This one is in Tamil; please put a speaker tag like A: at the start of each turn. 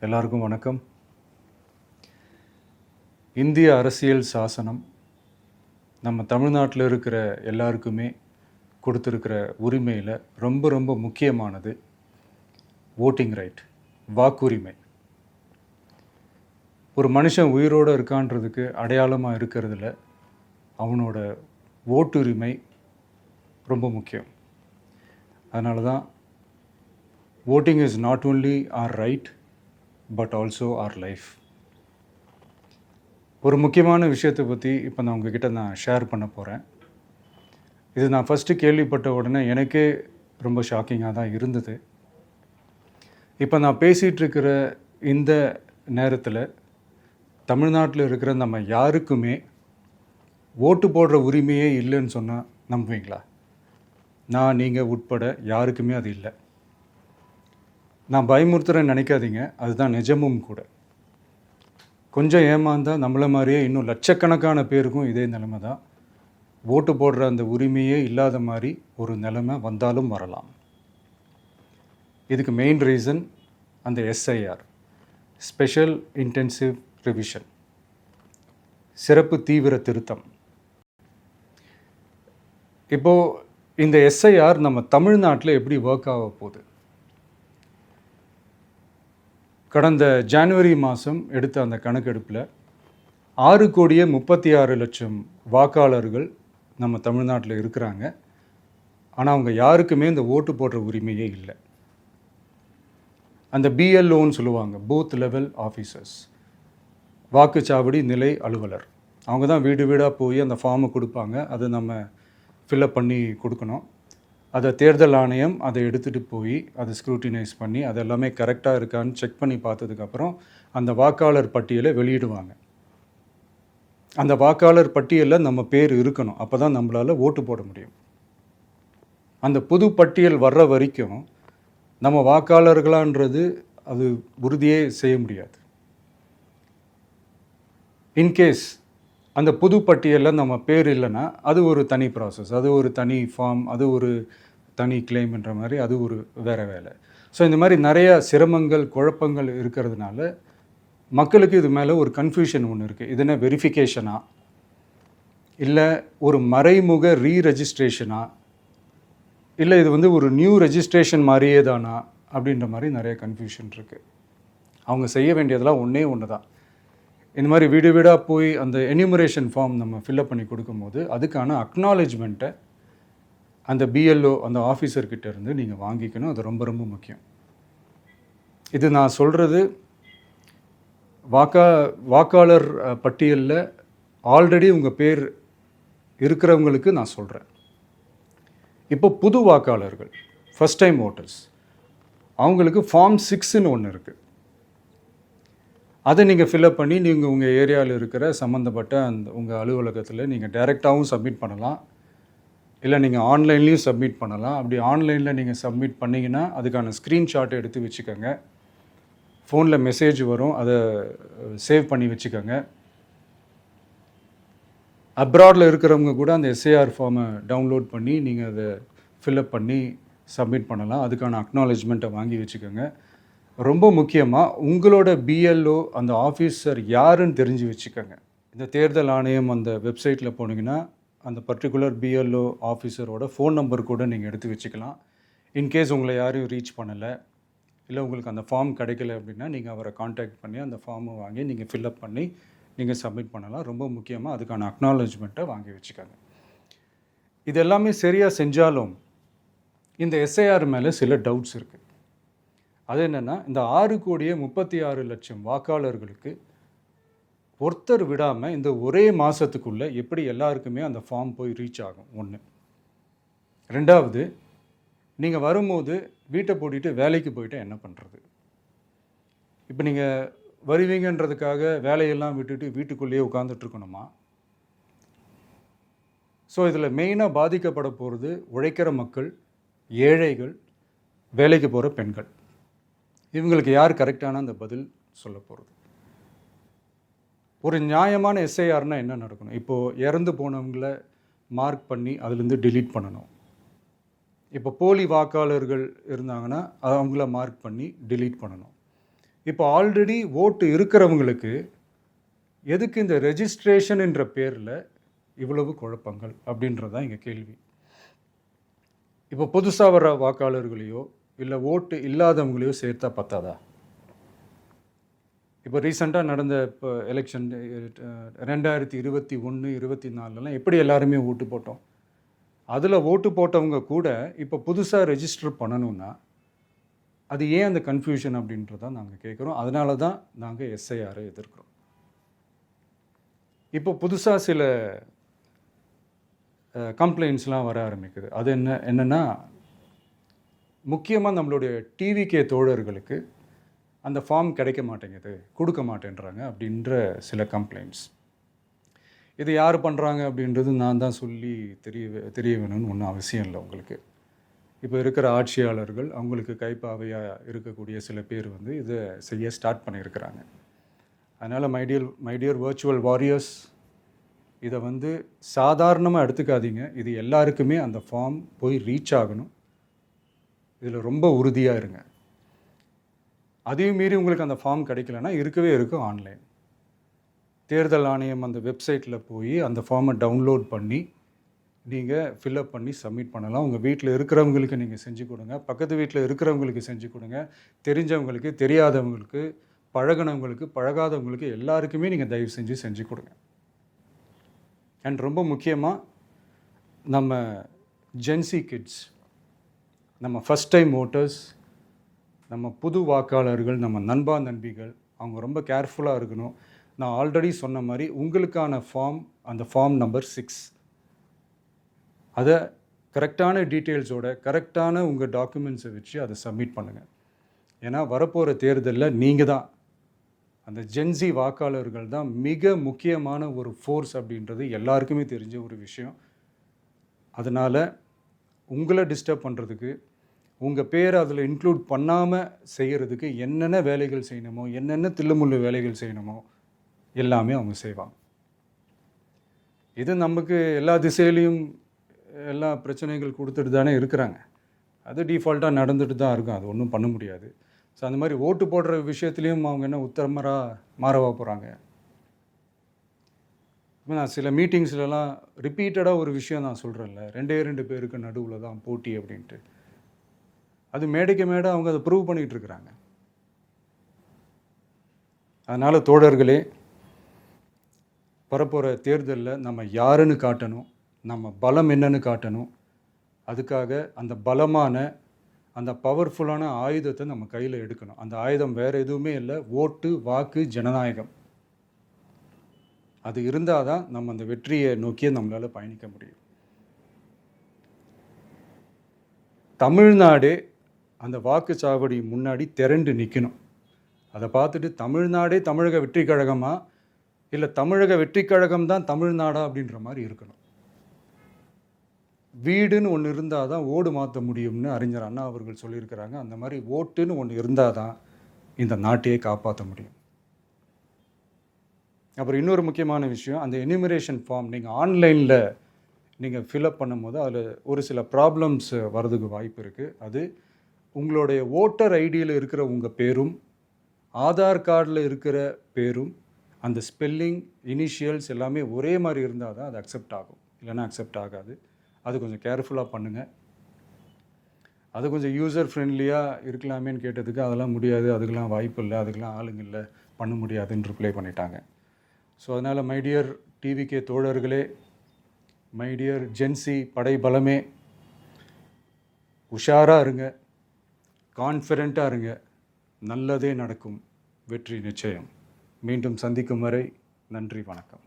A: எல்லாருக்கும் வணக்கம். இந்திய அரசியல் சாசனம் நம்ம தமிழ்நாட்டில் இருக்கிற எல்லாருக்குமே கொடுத்துருக்கிற உரிமையில் ரொம்ப ரொம்ப முக்கியமானது ஓட்டிங் ரைட், வாக்குரிமை. ஒரு மனுஷன் உயிரோடு இருக்கான்றதுக்கு அடையாளமாக இருக்கிறதுல அவனோட ஓட்டுரிமை ரொம்ப முக்கியம். அதனால தான் voting is not only our right but also our life. ஒரு முக்கியமான விஷயத்தை பற்றி இப்போ நான் உங்ககிட்ட ஷேர் பண்ண போகிறேன். இது நான் ஃபஸ்ட்டு கேள்விப்பட்ட உடனே எனக்கே ரொம்ப ஷாக்கிங்காக தான் இருந்தது. இப்போ நான் பேசிகிட்டு இருக்கிற இந்த நேரத்தில் தமிழ்நாட்டில் இருக்கிற நம்ம யாருக்குமே ஓட்டு போடுற உரிமையே இல்லைன்னு சொன்னால் நம்புவீங்களா? நான் நீங்கள் உட்பட யாருக்குமே அது இல்லை. நான் பயமுறுத்துறேன்னு நினைக்காதீங்க, அதுதான் நிஜமும் கூட. கொஞ்சம் ஏமாந்தால் நம்மளை மாதிரியே இன்னும் லட்சக்கணக்கான பேருக்கும் இதே நிலைமை தான். ஓட்டு போடுற அந்த உரிமையே இல்லாத மாதிரி ஒரு நிலைமை வந்தாலும் வரலாம். இதுக்கு மெயின் ரீசன் அந்த எஸ்ஐஆர், ஸ்பெஷல் இன்டென்சிவ் ரிவிஷன், சிறப்பு தீவிர திருத்தம். இப்போது இந்த எஸ்ஐஆர் நம்ம தமிழ்நாட்டில் எப்படி ஒர்க் ஆக போகுது? கடந்த ஜனவரி மாதம் எடுத்த அந்த கணக்கெடுப்பில் 6,36,00,000 வாக்காளர்கள் நம்ம தமிழ்நாட்டில் இருக்கிறாங்க. ஆனால் அவங்க யாருக்குமே இந்த ஓட்டு போடுற உரிமையே இல்லை. அந்த பிஎல்ஓன்னு சொல்லுவாங்க, பூத் லெவல் ஆஃபீஸர்ஸ், வாக்குச்சாவடி நிலை அலுவலர். அவங்க தான் வீடு வீடாக போய் அந்த ஃபார்மை கொடுப்பாங்க. அதை நம்ம ஃபில்அப் பண்ணி கொடுக்கணும். அதை தேர்தல் ஆணையம் அதை எடுத்துகிட்டு போய் அதை ஸ்க்ரூட்டினைஸ் பண்ணி அது எல்லாமே கரெக்டாக இருக்கான்னு செக் பண்ணி பார்த்ததுக்கப்புறம் அந்த வாக்காளர் பட்டியலை வெளியிடுவாங்க. அந்த வாக்காளர் பட்டியலில் நம்ம பேர் இருக்கணும், அப்போ தான் நம்மளால் ஓட்டு போட முடியும். அந்த புது பட்டியல் வர்ற வரைக்கும் நம்ம வாக்காளர்களான்றது அது உறுதியே செய்ய முடியாது. இன்கேஸ் அந்த புது பட்டியலில் நம்ம பேர் இல்லைன்னா அது ஒரு தனி ப்ராசஸ், அது ஒரு தனி ஃபார்ம், அது ஒரு தனி கிளைம்ன்ற மாதிரி அது ஒரு வேறு வேலை. ஸோ இந்த மாதிரி நிறைய சிரமங்கள் குழப்பங்கள் இருக்கிறதுனால மக்களுக்கு இது மேலே ஒரு கன்ஃபியூஷன் ஒன்று இருக்குது. இது என்ன வெரிஃபிகேஷனா இல்லை ஒரு மறைமுக ரீரெஜிஸ்ட்ரேஷனா இல்லை இது ஒரு நியூ ரெஜிஸ்ட்ரேஷன் மாதிரியே தானா அப்படின்ற மாதிரி நிறைய கன்ஃபியூஷன் இருக்குது. அவங்க செய்ய வேண்டியதெல்லாம் ஒன்று தான். இந்த மாதிரி வீடு வீடாக போய் அந்த என்யூமரேஷன் ஃபார்ம் நம்ம ஃபில்அப் பண்ணி கொடுக்கும்போது அதுக்கான அக்னாலேஜ்மெண்ட்டை அந்த பிஎல்ஓ அந்த ஆஃபீஸர்கிட்ட இருந்து நீங்கள் வாங்கிக்கணும். அது ரொம்ப ரொம்ப முக்கியம். இது நான் சொல்கிறது வாக்காளர் பட்டியலில் ஆல்ரெடி உங்கள் பேர் இருக்கிறவங்களுக்கு நான் சொல்கிறேன். இப்போ புது வாக்காளர்கள், ஃபஸ்ட் டைம் ஓட்டர்ஸ், அவங்களுக்கு ஃபார்ம் 6ன்னு ஒன்று இருக்குது. அதை நீங்கள் ஃபில்அப் பண்ணி நீங்கள் உங்கள் ஏரியாவில் இருக்கிற சம்மந்தப்பட்ட அந்த உங்கள் அலுவலகத்தில் நீங்கள் டைரெக்டாகவும் சப்மிட் பண்ணலாம், இல்லை நீங்கள் ஆன்லைன்லேயும் சப்மிட் பண்ணலாம். அப்படி ஆன்லைனில் நீங்கள் சப்மிட் பண்ணிங்கன்னா அதுக்கான ஸ்க்ரீன்ஷாட்டை எடுத்து வச்சுக்கோங்க. ஃபோனில் மெசேஜ் வரும், அதை சேவ் பண்ணி வச்சுக்கோங்க. அப்ராடில் இருக்கிறவங்க கூட அந்த எஸ்ஐஆர் ஃபார்மை டவுன்லோட் பண்ணி நீங்கள் அதை ஃபில்அப் பண்ணி சப்மிட் பண்ணலாம். அதுக்கான அக்னாலேஜ்மெண்ட்டை வாங்கி வச்சுக்கோங்க. ரொம்ப முக்கியமாக உங்களோட பிஎல்ஓ அந்த ஆஃபீஸர் யாருன்னு தெரிஞ்சு வச்சுக்கோங்க. இந்த தேர்தல் ஆணையம் அந்த வெப்சைட்டில் போனீங்கன்னா அந்த பர்டிகுலர் பிஎல்ஓ ஆஃபீஸரோட ஃபோன் நம்பர் கூட நீங்கள் எடுத்து வச்சுக்கலாம். இன்கேஸ் உங்களை யாரையும் ரீச் பண்ணலை இல்லை உங்களுக்கு அந்த ஃபார்ம் கிடைக்கல அப்படின்னா நீங்கள் அவரை காண்டாக்ட் பண்ணி அந்த ஃபார்மை வாங்கி நீங்கள் ஃபில்அப் பண்ணி நீங்கள் சப்மிட் பண்ணலாம். ரொம்ப முக்கியமாக அதுக்கான அக்னாலேஜ்மெண்ட்டை வாங்கி வச்சுக்கோங்க. இது எல்லாமே சரியாக செஞ்சாலும் இந்த எஸ்ஐஆர் மேலே சில டவுட்ஸ் இருக்குது. அது என்னென்னா, இந்த 6,36,00,000 வாக்காளர்களுக்கு ஒருத்தர் விடாமல் இந்த ஒரே மாதத்துக்குள்ளே எப்படி எல்லாருக்குமே அந்த ஃபார்ம் போய் ரீச் ஆகும்? ஒன்று. ரெண்டாவது, நீங்கள் வரும்போது வீட்டை பூட்டிட்டு வேலைக்கு போயிட்டு என்ன பண்ணுறது? இப்போ நீங்கள் வருவீங்கன்றதுக்காக வேலையெல்லாம் விட்டுட்டு வீட்டுக்குள்ளேயே உட்காந்துட்ருக்கணுமா? ஸோ இதில் மெயினாக பாதிக்கப்பட போகிறது உழைக்கிற மக்கள், ஏழைகள், வேலைக்கு போகிற பெண்கள். இவங்களுக்கு யார் கரெக்டான அந்த பதில் சொல்ல போகிறது? ஒரு நியாயமான எஸ்ஐஆர்னால் என்ன நடக்கணும்? இப்போது இறந்து போனவங்கள மார்க் பண்ணி அதுலேருந்து டிலீட் பண்ணணும். இப்போ போலி வாக்காளர்கள் இருந்தாங்கன்னா அவங்கள மார்க் பண்ணி டிலீட் பண்ணணும். இப்போ ஆல்ரெடி ஓட்டு இருக்கிறவங்களுக்கு எதுக்கு இந்த ரெஜிஸ்ட்ரேஷன் என்ற பேரில் இவ்வளவு குழப்பங்கள் அப்படின்றது தான் இங்கே கேள்வி. இப்போ புதுசாக வர வாக்காளர்களையோ இல்லை ஓட்டு இல்லாதவங்களையோ சேர்த்தா பத்தாதா? இப்போ ரீசெண்டாக நடந்த இப்போ எலெக்ஷன் 2021, 24 எப்படி எல்லாருமே ஓட்டு போட்டோம்? அதில் ஓட்டு போட்டவங்க கூட இப்போ புதுசாக ரெஜிஸ்டர் பண்ணணும்னா அது ஏன் அந்த கன்ஃபியூஷன் அப்படின்றத நாங்கள் கேட்குறோம். அதனால தான் நாங்கள் எஸ்ஐஆரை எதிர்க்கிறோம். இப்போ புதுசாக சில கம்ப்ளைண்ட்ஸ்லாம் வர ஆரம்பிக்குது. அது என்னென்னா முக்கியமாக நம்மளுடைய டிவிகே தோழர்களுக்கு அந்த ஃபார்ம் கிடைக்க மாட்டேங்குது, கொடுக்க மாட்டேன்றாங்க அப்படின்ற சில கம்ப்ளைண்ட்ஸ். இது யார் பண்ணுறாங்க அப்படின்றது நான் தான் சொல்லி தெரிய வேணும்னு ஒன்றும் அவசியம் இல்லை உங்களுக்கு. இப்போ இருக்கிற ஆட்சியாளர்கள் அவங்களுக்கு கைப்பாவையாக இருக்கக்கூடிய சில பேர் வந்து இதை செய்ய ஸ்டார்ட் பண்ணியிருக்கிறாங்க. அதனால் மைடியர் வர்ச்சுவல் வாரியர்ஸ், இதை வந்து சாதாரணமாக எடுத்துக்காதீங்க. இது எல்லாருக்குமே அந்த ஃபார்ம் போய் ரீச் ஆகணும். இதில் ரொம்ப உறுதியாக இருங்க. அதையும் மீறி உங்களுக்கு அந்த ஃபார்ம் கிடைக்கலன்னா இருக்கவே இருக்கும் ஆன்லைன். தேர்தல் ஆணையம் அந்த வெப்சைட்டில் போய் அந்த ஃபார்மை டவுன்லோட் பண்ணி நீங்கள் ஃபில்அப் பண்ணி சப்மிட் பண்ணலாம். உங்கள் வீட்டில் இருக்கிறவங்களுக்கு நீங்கள் செஞ்சு கொடுங்க, பக்கத்து வீட்டில் இருக்கிறவங்களுக்கு செஞ்சு கொடுங்க, தெரிஞ்சவங்களுக்கு, தெரியாதவங்களுக்கு, பழகினவங்களுக்கு, பழகாதவங்களுக்கு எல்லாருக்குமே நீங்கள் தயவு செஞ்சு கொடுங்க. அண்ட் ரொம்ப முக்கியமாக நம்ம ஜென்சி கிட்ஸ், நம்ம ஃபஸ்ட் டைம் ஓட்டர்ஸ், நம்ம புது வாக்காளர்கள், நம்ம நண்பா நண்பிகள், அவங்க ரொம்ப கேர்ஃபுல்லாக இருக்கணும். நான் ஆல்ரெடி சொன்ன மாதிரி உங்களுக்கான ஃபார்ம், அந்த ஃபார்ம் நம்பர் 6, அதை கரெக்டான டீட்டெயில்ஸோட கரெக்டான உங்கள் டாக்குமெண்ட்ஸை வச்சு அதை சப்மிட் பண்ணுங்கள். ஏன்னா வரப்போகிற தேர்தலில் நீங்கள் தான், அந்த ஜென்சி வாக்காளர்கள் தான் மிக முக்கியமான ஒரு ஃபோர்ஸ் அப்படின்றது எல்லாருக்குமே தெரிஞ்ச ஒரு விஷயம். அதனால் உங்களை டிஸ்டர்ப் பண்ணுறதுக்கு, உங்கள் பேரை அதில் இன்க்ளூட் பண்ணாமல் செய்கிறதுக்கு என்னென்ன வேலைகள் செய்யணுமோ, என்னென்ன தில்லுமுள்ளு வேலைகள் செய்யணுமோ எல்லாமே அவங்க செய்வாங்க. இது நமக்கு எல்லா திசையிலையும் எல்லா பிரச்சனைகள் கொடுத்துட்டு தானே இருக்கிறாங்க. அது டிஃபால்ட்டாக நடந்துட்டு தான் இருக்கும். அது ஒன்றும் பண்ண முடியாது. ஸோ அந்த மாதிரி ஓட்டு போடுற விஷயத்துலேயும் அவங்க என்ன உத்தரமராக மாறவா போகிறாங்க? இப்போ நான் சில மீட்டிங்ஸ்லலாம் ரிப்பீட்டடாக ஒரு விஷயம் நான் சொல்கிறேன்ல, 2 பேருக்கு நடுவில் தான் போட்டி அப்படின்ட்டு. அது மேடைக்கு மேடை அவங்க அதை ப்ரூவ் பண்ணிகிட்டு இருக்கிறாங்க. அதனால் தோழர்களே, வரப்போகிற தேர்தலில் நம்ம யாருன்னு காட்டணும், நம்ம பலம் என்னன்னு காட்டணும். அதுக்காக அந்த பலமான, அந்த பவர்ஃபுல்லான ஆயுதத்தை நம்ம கையில் எடுக்கணும். அந்த ஆயுதம் வேறு எதுவுமே இல்லை, ஓட்டு, வாக்கு, ஜனநாயகம். அது இருந்தால் தான் நம்ம அந்த வெற்றியை நோக்கியே நம்மளால் பயணிக்க முடியும். தமிழ்நாடே அந்த வாக்குச்சாவடி முன்னாடி திரண்டு நிற்கணும். அதை பார்த்துட்டு தமிழ்நாடே தமிழக வெற்றி கழகமா, இல்லை தமிழக வெற்றி கழகம் தான் தமிழ்நாடா அப்படின்ற மாதிரி இருக்கணும். வீடுன்னு ஒன்று இருந்தால் தான் ஓடு மாற்ற முடியும்னு அறிஞர் அண்ணா அவர்கள் சொல்லியிருக்கிறாங்க. அந்த மாதிரி ஓட்டுன்னு ஒன்று இருந்தால் தான் இந்த நாட்டையே காப்பாற்ற முடியும். அப்புறம் இன்னொரு முக்கியமான விஷயம், அந்த எனிமரேஷன் ஃபார்ம் நீங்கள் ஆன்லைனில் நீங்கள் ஃபில்அப் பண்ணும்போது அதில் ஒரு சில ப்ராப்ளம்ஸ் வர்றதுக்கு வாய்ப்பு இருக்குது. அது உங்களுடைய ஓட்டர் ஐடியில் இருக்கிற உங்கள் பேரும், ஆதார் கார்டில் இருக்கிற பேரும், அந்த ஸ்பெல்லிங், இனிஷியல்ஸ் எல்லாமே ஒரே மாதிரி இருந்தால் தான் அது அக்செப்ட் ஆகும், இல்லைன்னா அக்செப்ட் ஆகாது. அது கொஞ்சம் கேர்ஃபுல்லாக பண்ணுங்கள். அது கொஞ்சம் யூசர் ஃப்ரெண்ட்லியாக இருக்கலாமேன்னு கேட்டதுக்கு அதெல்லாம் முடியாது, அதுக்கெலாம் வாய்ப்பு இல்லை, அதுக்கெலாம் ஆளுங்க இல்லை, பண்ண முடியாதுன்னு ரிப்ளை பண்ணிட்டாங்க. ஸோ அதனால் மைடியர் டிவிகே தோழர்களே, மைடியர் ஜென்சி படை பலமே, உஷாராக இருங்க, கான்ஃபிடெண்ட்டாக இருங்க. நல்லதே நடக்கும். வெற்றி நிச்சயம். மீண்டும் சந்திக்கும் வரை நன்றி, வணக்கம்.